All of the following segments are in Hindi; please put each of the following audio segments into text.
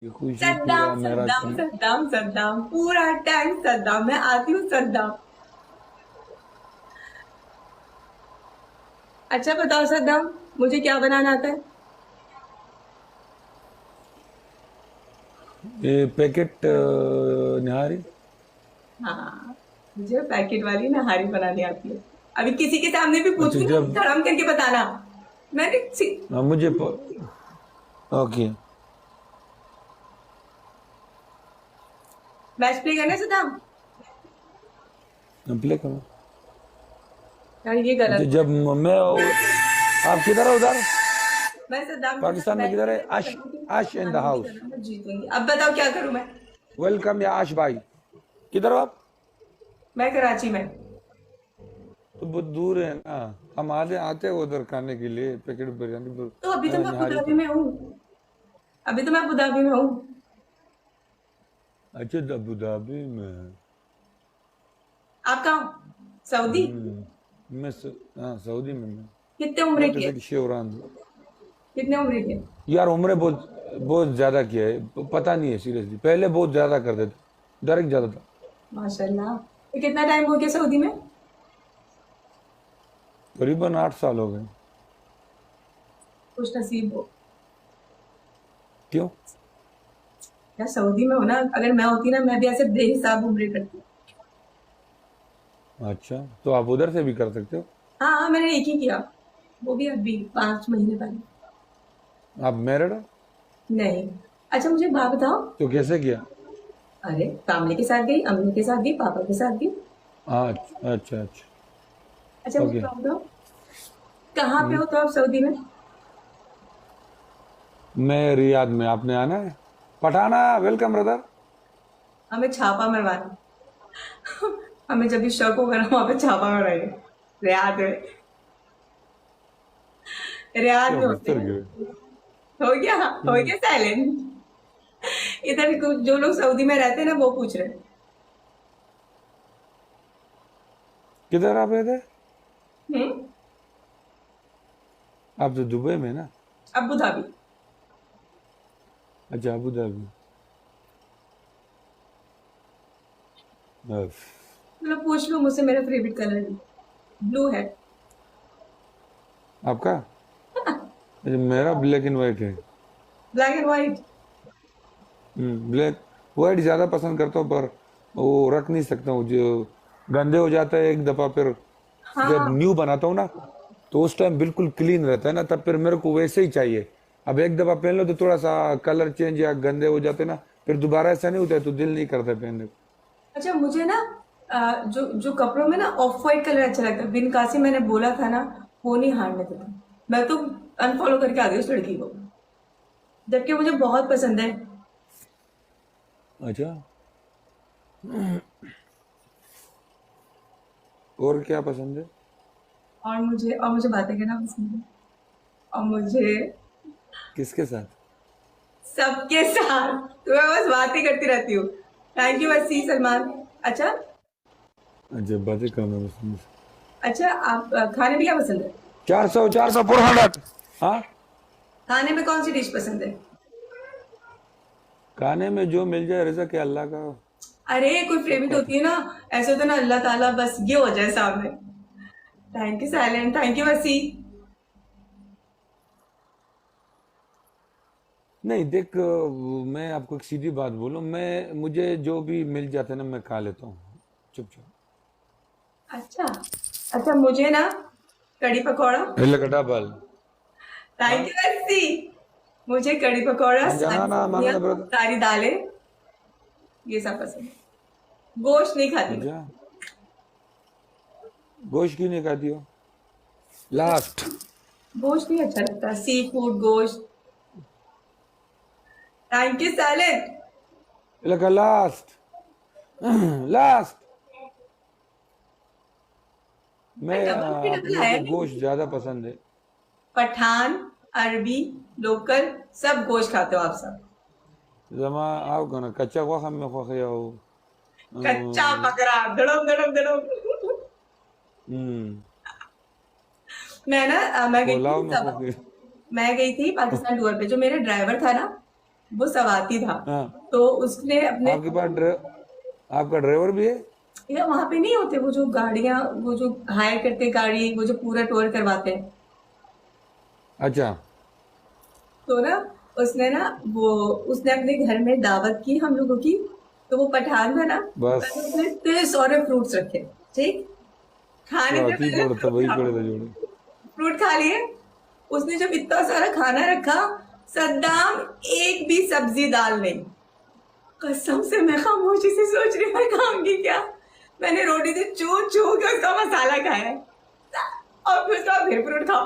ये खुशी पूरा सद्दाम मेरा सद्दाम सद्दाम सद्दाम पूरा टाइम सद्दाम, मैं आती हूँ सद्दाम। अच्छा बताओ सद्दाम, मुझे क्या बनाना आता है? ये पैकेट निहारी। हाँ, मुझे पैकेट वाली नहारी बनानी आती है। अभी किसी के सामने भी अच्छा पूछूं ना, जब धड़म करके बताना। मैंने मुझे ओके। मैच प्ले करना है सद्दाम। प्ले करो। यार ये अच्छा गलत। जब मैं आप किधर हो उधर? मैं सद्दाम के साथ पाकिस्तान में मैच किधर प्ले है? करना आश। चाहती हूँ, आश इन द हारने की हाउस। तरह मैं जीतूंगी। अब बताओ क्या करूं मैं? वेलकम या आश भाई। किधर हो आप? मैं कराची में। तो बहुत दूर है ना। हम आते आते हैं उधर खाने के लिए पैकेट बिरयानी तो अभी तो मैं अबू निहारी धाबी तो। में हूँ। अभी तो मैं अबू धाबी में हूँ। अच्छा अबू धाबी में। आप कहाँ हो? सऊदी? हाँ सऊदी में मैं। कितने उम्र मैं की है? कैसे कि शेवरान। कितने उम्र की है? यार उम्र बहुत बहुत ज्यादा किया है, पता नहीं है सीरियसली। पहले बहुत ज्यादा करते थे, डायरेक्ट ज्यादा था। माशाल्लाह। तो कितना टाइम हो गया सऊदी में? करीबन 8 साल हो गए। खुश नसीब हो। क्यों? यार सऊदी में हो ना, अगर मैं होती ना, मैं भी ऐसे बेहिसाब उम्र करती। अच्छा तो आप उधर से भी कर सकते हो। हाँ हाँ, मैंने एक ही किया। वो भी अभी 5 महीने पहले। आप मैरिड हो? नहीं। अच्छा मुझे एक बात बताओ। तो कैसे किया? अरे फैमिली के साथ गई, अम्मी के साथ गई, पापा के साथ गई। अच्छा अच्छा अच्छा। अच्छा मुझे ओके। बात बताओ, कहाँ पे हम्म, हो तो आप सऊदी में? मैं रियाद में। आपने आना है? पठाना। Welcome brother. हमें छापा मरवाना। हमें जब भी शक होगा ना, वहां पे छापा मरवाएंगे। रियाद में। रियाद क्या में होते पत्थर हैं। गिरे? हो गया। हो हम्म, गया साइलेंट। इधर जो लोग सऊदी में रहते हैं ना, वो पूछ रहे हैं। किधर आप रहते? हम्म। आप तो दुबई में ना। Abu Dhabi. अच्छा अबू धाबी। बस। मतलब पूछ लो मुझसे, मेरा फेवरेट कलर ब्लू है। आपका? अच्छा मेरा ब्लैक एंड व्हाइट है। Black and white. Black white ज्यादा पसंद करता हूँ, पर वो रख नहीं सकता हूँ। जो गंदे हो जाता है एक दफा, फिर जब हाँ। न्यू बनाता हूँ ना, तो उस टाइम बिल्कुल क्लीन रहता है ना, तब फिर मेरे को वैसे ही चाहिए। अब एक दफा पहन लो तो थोड़ा सा कलर चेंज या गंदे हो जाते ना, फिर दोबारा ऐसा नहीं होता है, तो दिल नहीं करता पहनने को। अच्छा मुझे ना जो जो कपड़ों में ना ऑफ व्हाइट कलर अच्छा लगता है। बिन कासी मैंने बोला था ना, वो नहीं हारने देता। मैं तो अनफॉलो करके आ गई उस लड़की को, जबकि मुझे बहुत पसंद है। अच्छा। और क्या पसंद है? और मुझे बातें करना पसंद है। और मुझे किसके साथ? सबके साथ। तो मैं बस बातें करती रहती हूँ। थैंक यू वसी सलमान। अच्छा। अच्छा बातें करना पसंद है। अच्छा आप खाने में क्या पसंद है? 400 400 400। हाँ। खाने में कौन सी डिश पसंद है? खाने में जो मिल जाए, रिज़्क़ है अल्लाह का। अरे कोई सब फेवरेट खाते होती हैं। है ना। ऐसे तो ना, अल्लाह ताला बस ये हो जाए सामने। Thank you silent, thank you वसी। नहीं देख, मैं आपको एक सीधी बात बोलूं, मैं मुझे जो भी मिल जाता है ना, मैं खा लेता हूँ चुपचाप। अच्छा। अच्छा मुझे ना कड़ी पकौड़ा। एलगड्डा बाल। थैंक हाँ। यू वसी। मुझे कड़ी पकौड़ा, सारी अनजाना ना सब्जियां, माना ब्रदर। सारी दालें, ये सब पसंद है। गोश्त नहीं खाती मैं। अच्छा गोश्त क्यों नहीं खाती हो? लास्ट। गोश्त नहीं अच्छा लगता, सी फूड गोश्त। Thank you silent. लगा लास्ट। लास्ट। मैं डबल की आप डबल लोगों आया को नहीं। गोश्त ज्यादा पसंद है। पठान, अरबी, लोकल, सब गोश्त खाते हो आप सब। जमा आओ ना कच्चा हुआ हम में खुआ हो। कच्चा बकरा धड़म धड़म धड़म। हम्म। मैं ना मैं गई पुलाव थी में खुआ। मैं गई थी पाकिस्तान टूर पे। जो मेरा ड्राइवर था ना, वो सवाती था। हाँ, तो उसने अपने, आपके पास आपका ड्राइवर भी है? या वहां पे नहीं होते वो जो गाड़ियां, वो जो हायर करते हैं गाड़ी, वो जो पूरा टूर करवाते हैं। अच्छा। तो ना उसने ना वो उसने अपने घर में दावत की हम लोगों की। तो वो पठान था ना, तो बस उसने इतने सारे फ्रूट्स रखे। ठीक, खाने से स्वाति पहले जोड़ तो फ्रूट वही खाओ। जोड़े तो जोड़े। फ्रूट खा लिए। उसने जब इतना सारा खाना रखा, सद्दाम एक भी सब्जी दाल नहीं। कसम से मैं खामोशी से सोच रही मैं खाऊंगी क्या। मैंने रोटी से चू चू के उसका मसाला खाया है। और फिर उसका फिर फ्रूट खाओ।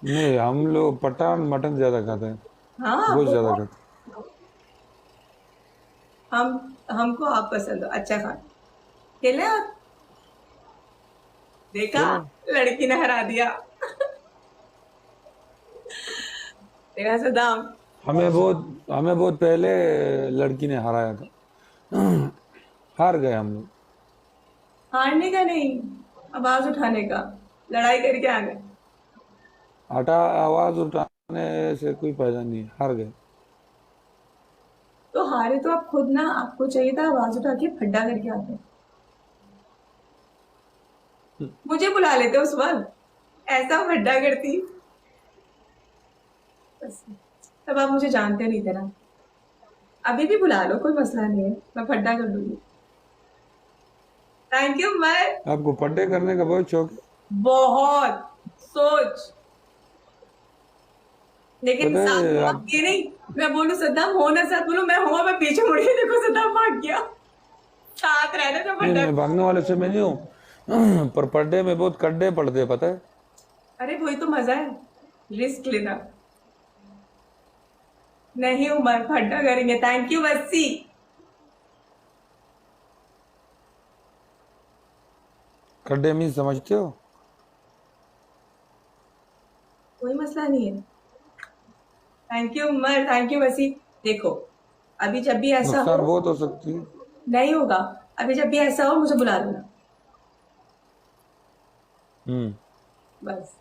नहीं, हम लोग पठान मटन ज्यादा खाते हैं, हाँ बहुत ज्यादा बहुत। खाते हमको आप पसंद हो, अच्छा खाना। खेले आप? हैं। देखा, चलो, लड़की ने हरा दिया। देखा सदाम। हमें बहुत पहले लड़की ने हराया था। हार गए हम लोग। हारने का नहीं, आवाज उठाने का, लड़ाई करके आ गए। हटा, आवाज उठाने से कोई फायदा नहीं है, हार गए। तो हारे तो आप खुद ना, आपको चाहिए था आवाज उठा के फड्डा करके आते। मुझे बुला लेते उस वक्त, ऐसा फड्डा करती। बस, तब आप मुझे जानते नहीं थे ना। अभी भी बुला लो, कोई मसला नहीं है, मैं फड्डा कर दूंगी। Thank you. मैं आपको पढ़े करने का बहुत शौक है? बहुत सोच, लेकिन पता साथ है भाग आप, के नहीं। मैं बोलूं सद्दाम हो ना, साथ बोलूं मैं हुआ, मैं पीछे मुड़ के देखो सद्दाम भाग गया। साथ रहना तो नहीं फड्डा। मैं भागने वाले से मैं नहीं हूँ। पर पढ़े में बहुत कड्डे पड़ते हैं, पता है। अरे वही तो मजा है, रिस्क लेना। नहीं उमर, फड्डा करेंगे। Thank you Wassi. कड्डे मीन समझते हो? कोई मसला नहीं है। Thank you Umar, thank you Wassi. देखो, अभी जब भी ऐसा नुकसान हो, बहुत हो सकती है। नहीं होगा। अभी जब भी ऐसा हो मुझे बुला लेना। हम्म। बस।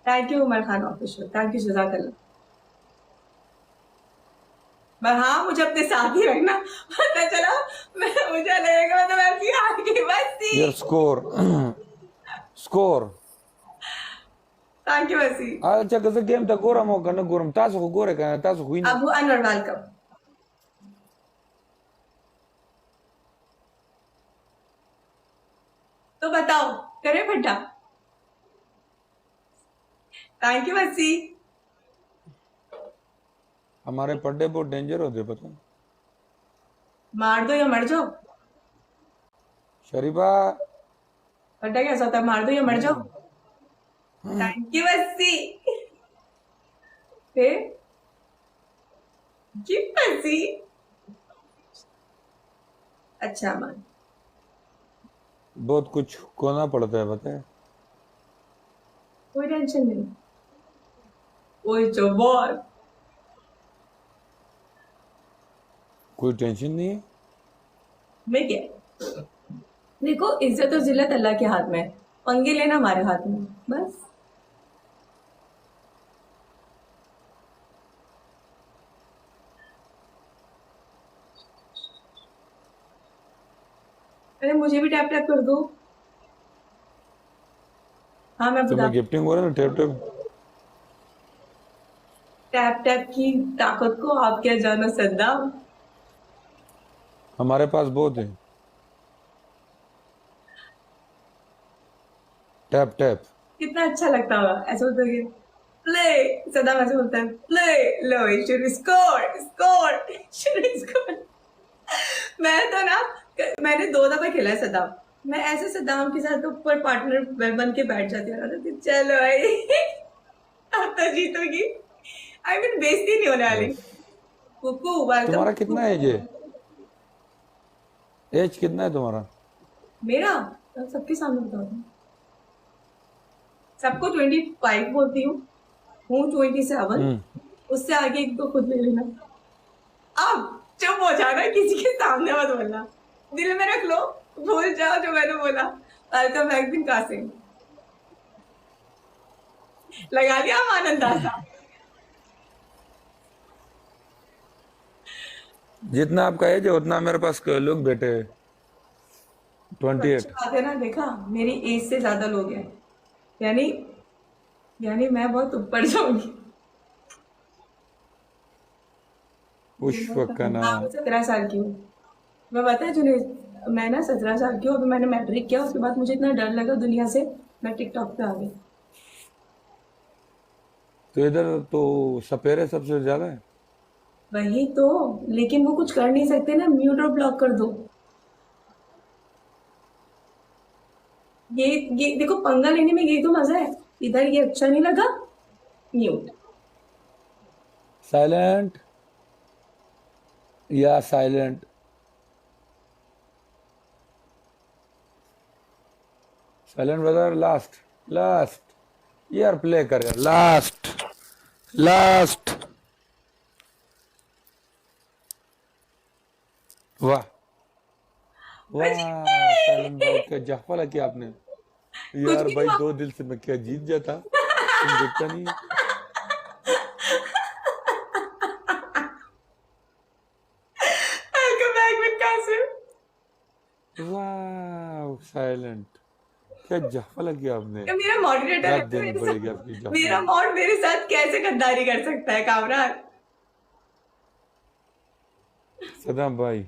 Thank you Umar Khan official, thank you जजाकल्ला। मैं, हाँ मुझे अपने साथ ही रखना, पता चला मैं, मुझे लगेगा मैं तो वैसी आ गई Wassi. Your score. Score. Thank you Wassi. अच्छा, कैसे गेम था? गोरा मौका ना गोरम तासो को गोरे का तासो हुई ना। अबू अनवर वेलकम। तो बताओ, करे फड्डा? Thank you वस्सी। हमारे पड्डे बहुत डेंजर होते हैं, पता है। मार दो या मर जाओ। शरीफा। फड्डा कैसा होता है, मार दो या मर जाओ। नहीं, थैंक यू वस्सी। फिर की वस्सी। अच्छा मान, बहुत कुछ खोना पड़ता है, पता है। कोई टेंशन नहीं। कोई जो बहुत। कोई टेंशन नहीं है। मैं क्या, देखो इज्जत और जिल्लत अल्लाह के हाथ में है, पंगे लेना हमारे हाथ में है। बस। अरे मुझे भी टैप टैप कर दो। हाँ मैं तो बता, मैं गिफ्टिंग हो रहा है ना, टेप टेप। टैप टैप की ताकत को आप क्या जानो सद्दाम। हमारे पास बहुत है। Tap tap. कितना अच्छा लगता होगा ऐसे बोलते हुए, प्ले। सद्दाम ऐसे बोलता है, play low should score score should score. मैं तो ना, मैंने 2 दफा खेला है सद्दाम। मैं ऐसे सद्दाम के साथ ऊपर पार्टनर बन के बैठ जाती हूँ ना, तो चलो भाई अब तो जीतोगी। आई मीन बेइज्जती नहीं होने वाली। बस। कुकू वेलकम तुम्हारा कुकू। कितना एज है? एज कितना है तुम्हारा? मेरा, मैं सबके सामने बताती हूँ, सबको 25 बोलती हूँ 27। हम्म। उससे आगे एक तो खुद ले लेना। अब चुप हो जाना, किसी के सामने मत बोलना, दिल में रख लो, भूल जाओ जो मैंने बोला। वेलकम बैक बिन कासिम। लगा लिया मान अंदाजा। जितना आपका एज है उतना मेरे पास लोग बैठे हैं। तो 28। अच्छी बात है ना, देखा मेरी एज से ज्यादा लोग हैं। यानी यानी मैं बहुत ऊपर जाऊंगी। पुष्प का हाँ, नाम। मैं 17 साल की हूँ। मैं पता है जुनेद, मैं ना 17 साल की हूँ, अभी मैंने मैट्रिक किया, उसके बाद मुझे इतना डर लगा दुनिया से, मैं टिकटॉक पे आ गई। तो इधर तो सपेरे सबसे ज्यादा है। वही तो, लेकिन वो कुछ कर नहीं सकते ना, म्यूट और ब्लॉक कर दो। ये ये देखो, पंगा लेने में यही तो मजा है। इधर ये अच्छा नहीं लगा, म्यूट। साइलेंट या silent. Silent brother, last. Last. यार प्ले कर यार, लास्ट। लास्ट। वाह। वाह साइलेंट ब्रो, क्या जफला किया आपने। कुछ यार भी भाई नहीं दो दिल से मैं क्या जीत जाता, तुम देखता नहीं। Welcome back with Qasim. वाह साइलेंट, क्या जफला किया आपने। ये मेरा मॉडरेटर है, दाद देनी पड़ेगी आपकी मेरा जफला। मॉड मेरे साथ कैसे गद्दारी कर सकता है कामरान। सदाम भाई।